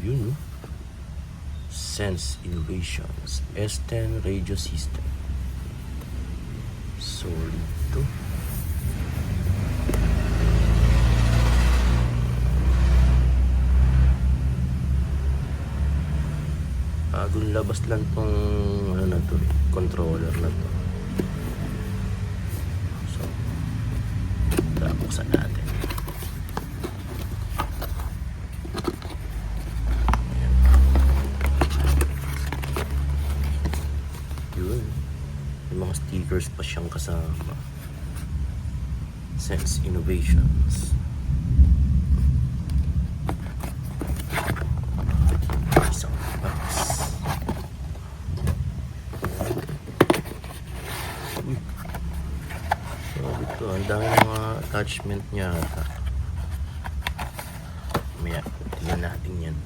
Yun, no? Sense Innovations S10 radio system. Solid to. Bagong labas lang tong ano na to, controller na to. So, buksan natin. Yun. May mga stickers pa siyang kasama. Sense Innovations. Isang box. Uy. So ito, ang dami ng mga attachment niya. Maya, tingnan natin yan.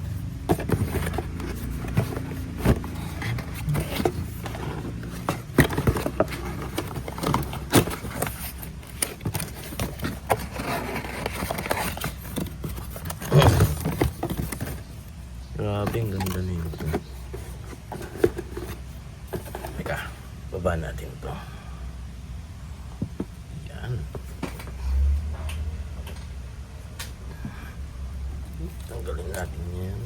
Grabe, ang ganda nito. Teka, baba natin to. Yan. Tanggalin natin yan.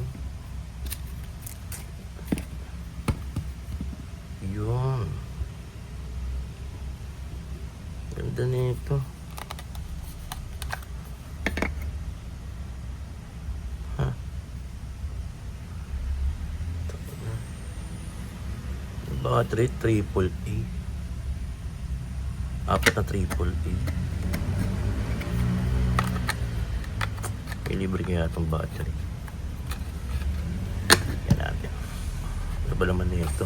Yun. Ganda nito. Battery AAA. Apat na AAA. May libre kaya itong battery. Yan natin. Ano ba naman na ito?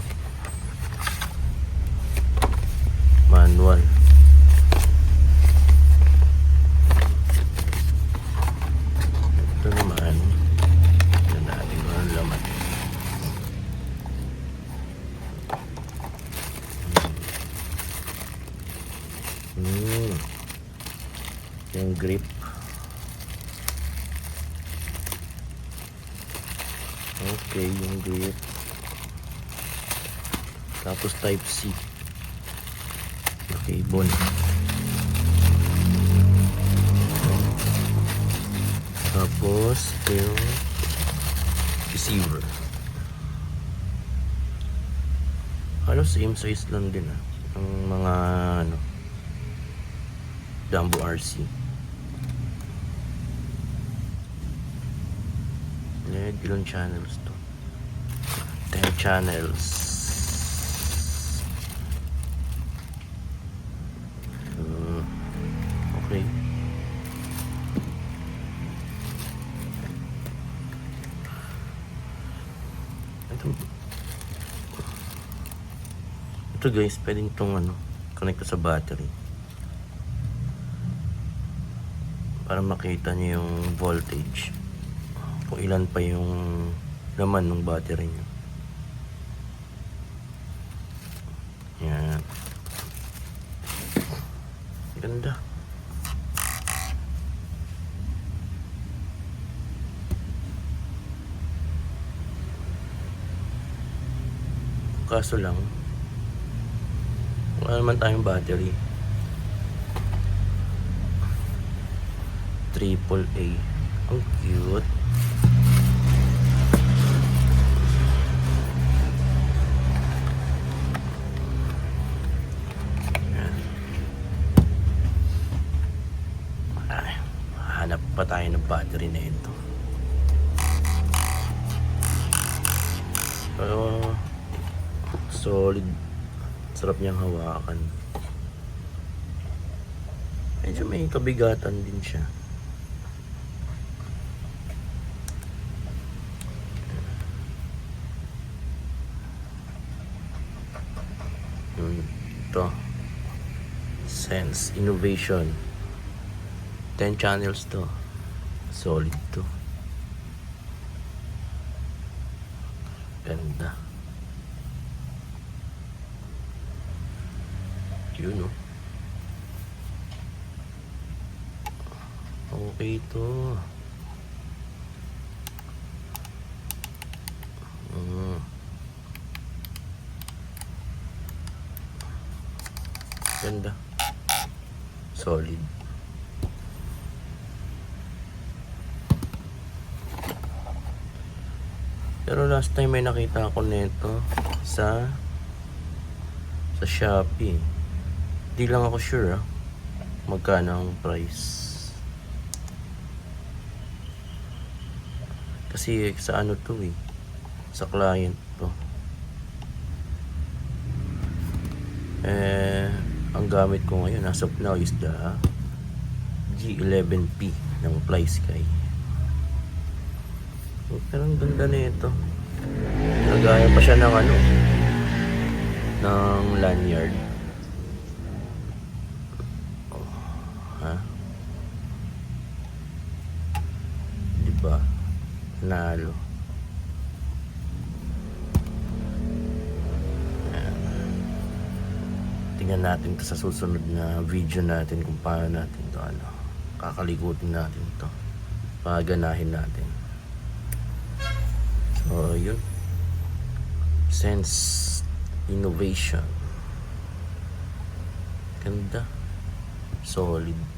Manual. Ito naman. Yan natin kung ano laman. Yung grip. Okay, yung grip. Tapos type C. Okay, cable. Tapos yung receiver. Halos same size lang din ang mga ano Dumbo RC. Ilang channels to? 10 channels. Okay. Ito guys, pwedeng itong ano, connect sa battery para makita niyo yung voltage, kung ilan pa yung laman ng battery niyo. Yan. Ganda. Kaso lang, wala naman tayong battery. AAA. Ang cute. Hanap pa tayo ng battery na ito. Pero solid. Sarap niyang hawakan. Medyo may kabigatan din siya. Ito. Sense Innovation. 10 channels to. Solid to. Ganda. Yun, no? Okay to. Ganda. Solid. Pero last time may nakita ako nito sa Shopee. Di lang ako sure magkano ang price. Kasi sa ano to sa client to. Ang gamit ko ngayon as of now is the G11P ng FlySky. Pero ang ganda na ito. Nagaya pa siya ng ng lanyard. Diba? Nalo. Tingnan natin to sa susunod na video natin kung paano natin to kakalikutin natin to, paganahin natin. So yun, Sense Innovation, ganda, solid.